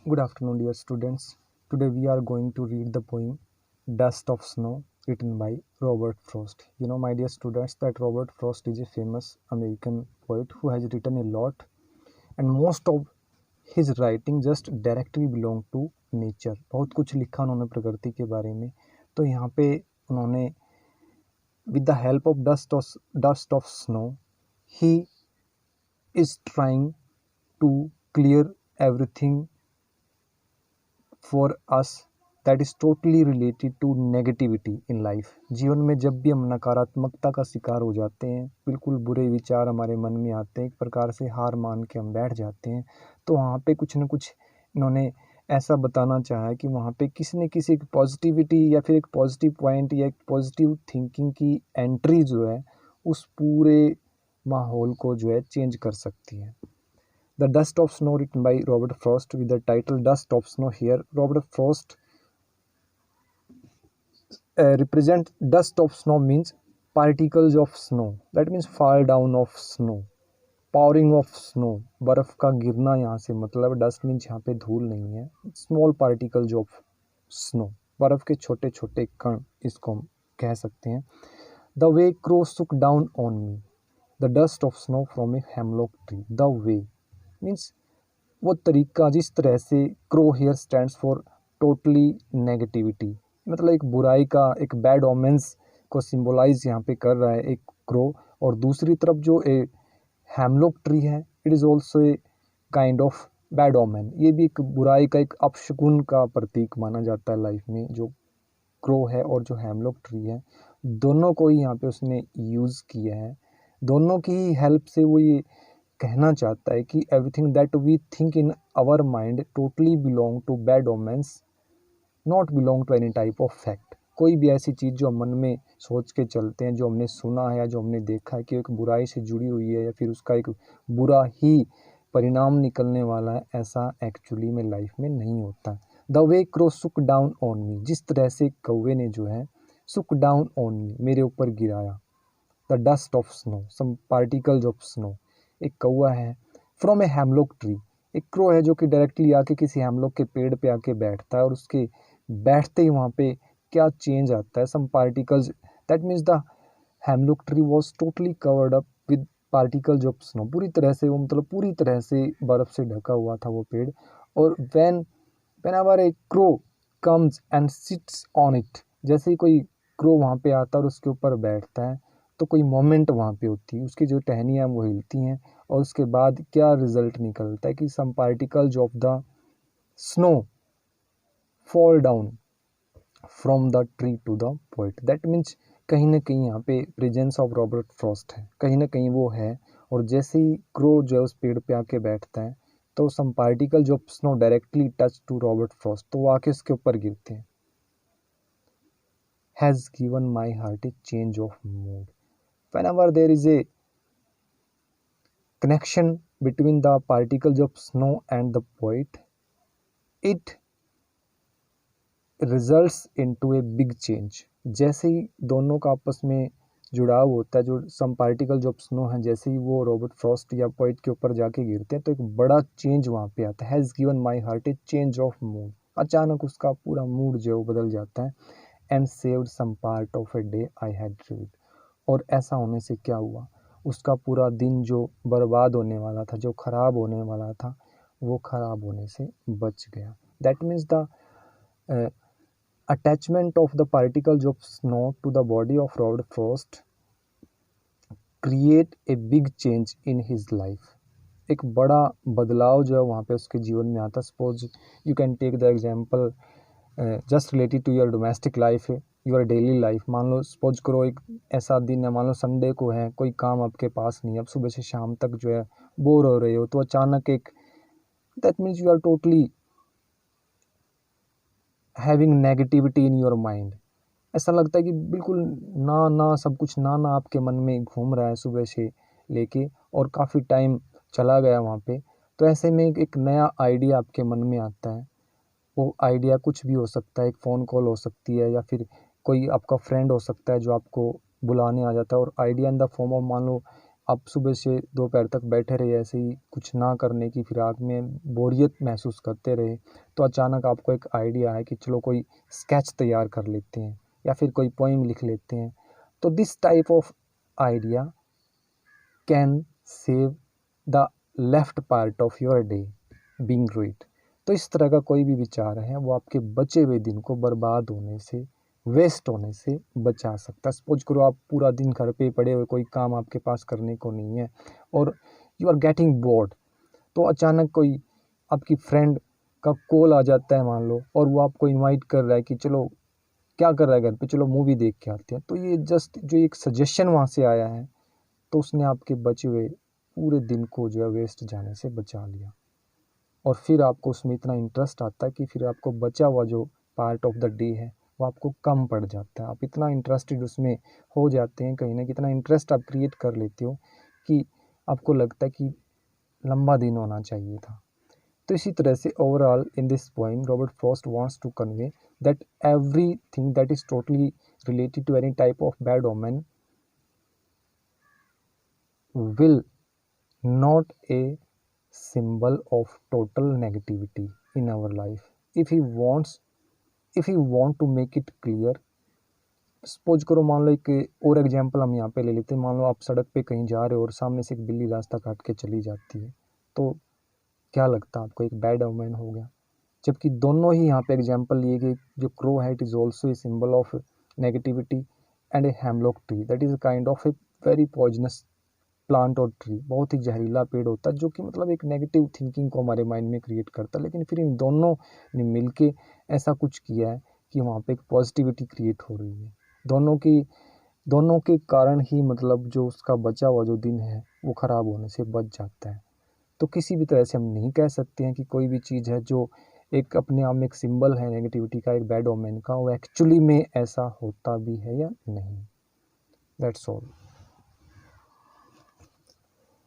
Good afternoon, dear students. Today we are going to read the poem Dust of Snow written by Robert Frost. You know, my dear students, that Robert Frost is a famous American poet who has written a lot, and most of his writing just directly belong to nature. बहुत कुछ लिखा उन्होंने प्रकृति के बारे में. तो यहाँ पे उन्होंने with the help of dust of snow, he is trying to clear everything for us that is totally related to negativity in life. जीवन में जब भी हम नकारात्मकता का शिकार हो जाते हैं, बिल्कुल बुरे विचार हमारे मन में आते हैं, एक प्रकार से हार मान के हम बैठ जाते हैं, तो वहाँ पे कुछ न कुछ इन्होंने ऐसा बताना चाहा है कि वहाँ पे किसी न किसी एक पॉजिटिविटी या फिर एक पॉजिटिव पॉइंट या एक पॉजिटिव थिंकिंग की एंट्री जो है उस पूरे माहौल को जो है चेंज कर सकती है. The Dust of Snow, written by Robert Frost, with the title Dust of Snow. Here Robert Frost represent dust of snow means particles of snow, that means fall down of snow, pouring of snow, बर्फ का गिरना. यहाँ से मतलब dust means यहाँ पे धूल नहीं है, स्मॉल पार्टिकल्स ऑफ स्नो, बर्फ के छोटे छोटे कण, इसको हम कह सकते हैं. The way crow shook down on me, the dust of snow from a hemlock tree. The way means वो तरीका जिस तरह से crow here stands for totally negativity, मतलब एक बुराई का, एक बैड ओमेंस को सिंबलाइज यहाँ पे कर रहा है एक क्रो. और दूसरी तरफ जो ए हेमलॉक ट्री है, it is also a kind of bad omen, ये भी एक बुराई का, एक अपशकुन का प्रतीक माना जाता है लाइफ में. जो क्रो है और जो हेमलॉक ट्री है, दोनों को ही यहाँ पे उसने यूज़ किया है. दोनों की ही हेल्प से वो ये कहना चाहता है कि everything that we think in our mind totally belong to bad omens, not belong to any type of fact. कोई भी ऐसी चीज़ जो मन में सोच के चलते हैं, जो हमने सुना है या जो हमने देखा है कि एक बुराई से जुड़ी हुई है या फिर उसका एक बुरा ही परिणाम निकलने वाला है, ऐसा एक्चुअली में लाइफ में नहीं होता. The way crow shook down on मी, जिस तरह से कौवे ने जो है सुक डाउन ऑन मी, मेरे ऊपर गिराया. The dust of snow, some particles of snow. एक कौवा है फ्रॉम ए हेमलॉक ट्री, एक क्रो है जो कि डायरेक्टली आके किसी हेमलॉक के पेड़ पे आके बैठता है, और उसके बैठते ही वहाँ पे क्या चेंज आता है, some particles, that means the hemlock tree was totally covered up with particles of snow. पूरी तरह से वो, मतलब पूरी तरह से बर्फ़ से ढका हुआ था वो पेड़. और whenever a crow comes and sits on it, जैसे ही कोई क्रो वहाँ पे आता है और उसके ऊपर बैठता है, तो कोई मोमेंट वहाँ पे होती है, उसकी जो टहनियाँ वो हिलती हैं, और उसके बाद क्या रिजल्ट निकलता है कि some particles of the snow fall down from the tree to the poet. That means कहीं ना कहीं यहाँ पे प्रेजेंस ऑफ रॉबर्ट फ्रॉस्ट है, कहीं ना कहीं वो है. और जैसे ही क्रो जो है उस पेड़ पे आके बैठता है, तो सम पार्टिकल जो snow directly touch to Robert Frost, तो वो आके उसके ऊपर गिरते हैं. Has given my heart a change of mood. whenever there is a connection between the particles of snow and the poet, it results into a big change. जैसे ही दोनों का आपस में जुड़ाव होता है, जो सम पार्टिकल्स ऑफ स्नो हैं, जैसे ही वो रॉबर्ट फ्रॉस्ट या पोइट के ऊपर जाके गिरते हैं, तो एक बड़ा चेंज वहाँ पे आता है. Has given my heart a change of mood, अचानक उसका पूरा मूड जो है वो बदल जाता है. And saved some part of a day I had dreamed. और ऐसा होने से क्या हुआ, उसका पूरा दिन जो बर्बाद होने वाला था, जो खराब होने वाला था, वो खराब होने से बच गया. That means the attachment of the particles of snow to the body of Robert Frost create a big change in his life. एक बड़ा बदलाव जो है वहाँ पे उसके जीवन में आता. Suppose you can take the example just related to your domestic life, your daily life. मान लो सपोज करो एक ऐसा दिन है, मान लो संडे को है, कोई काम आपके पास नहीं है, अब सुबह से शाम तक जो है बोर हो रहे हो, तो अचानक एक, that means you are totally having negativity in your mind. ऐसा लगता है कि बिल्कुल ना ना सब कुछ ना ना आपके मन में घूम रहा है सुबह से लेके, और काफ़ी टाइम चला गया वहाँ पे. तो ऐसे में एक नया आइडिया आपके मन में आता है. वो आइडिया कुछ भी हो सकता है, एक फ़ोन कॉल हो सकती है, या फिर कोई आपका फ्रेंड हो सकता है जो आपको बुलाने आ जाता है, और idea in the form of, मान लो आप सुबह से दोपहर तक बैठे रहे ऐसे ही कुछ ना करने की फिराक में, बोरियत महसूस करते रहे, तो अचानक आपको एक आइडिया है कि चलो कोई स्केच तैयार कर लेते हैं या फिर कोई पोइम लिख लेते हैं। तो this type of idea can save the left part of your day being ruined. तो इस तरह का कोई भी विचार है वो आपके बचे हुए दिन को बर्बाद होने से, वेस्ट होने से बचा सकता है। सपोज करो आप पूरा दिन घर पे पड़े हुए, कोई काम आपके पास करने को नहीं है और यू आर गेटिंग बोर्ड, तो अचानक कोई आपकी फ्रेंड का कॉल आ जाता है मान लो, और वो आपको इनवाइट कर रहा है कि चलो क्या कर रहा है घर पे, चलो मूवी देख के आते हैं। तो ये जस्ट जो एक सजेशन वहाँ से आया है, तो उसने आपके बचे हुए पूरे दिन को जो है वेस्ट जाने से बचा लिया। और फिर आपको उसमें इतना इंटरेस्ट आता है कि फिर आपको बचा हुआ जो पार्ट ऑफ द डे है वो आपको कम पड़ जाता है। आप इतना इंटरेस्टेड उसमें हो जाते हैं, कहीं ना कितना इंटरेस्ट आप क्रिएट कर लेते हो कि आपको लगता है कि लंबा दिन होना चाहिए था। तो इसी तरह से overall in this poem Robert Frost wants to convey that everything that is totally related to any type of bad omen will not a symbol of total negativity in our life. If he want to make it clear, suppose करो मान लो एक और example हम यहाँ पे ले लेते हैं। मान लो आप सड़क पे कहीं जा रहे हो और सामने से एक बिल्ली रास्ता काट के चली जाती है, तो क्या लगता है आपको, एक बैड ओमेन हो गया। जबकि दोनों ही यहाँ पे एग्जांपल लिए गए, जो क्रो है it is also a symbol of negativity, and A hemlock tree that is kind of a very poisonous plant और ट्री, बहुत ही जहरीला पेड़ होता है जो कि मतलब एक नेगेटिव थिंकिंग को हमारे माइंड में क्रिएट करता है। लेकिन फिर इन दोनों ने मिलके ऐसा कुछ किया है कि वहाँ पे एक पॉजिटिविटी क्रिएट हो रही है। दोनों के कारण ही मतलब जो उसका बचा हुआ जो दिन है वो ख़राब होने से बच जाता है। तो किसी भी तरह से हम नहीं कह सकते हैं कि कोई भी चीज़ है जो एक अपने आप में एक सिंबल है नेगेटिविटी का, एक बैड ओमेन का, वो एक्चुअली में ऐसा होता भी है या नहीं। That's all.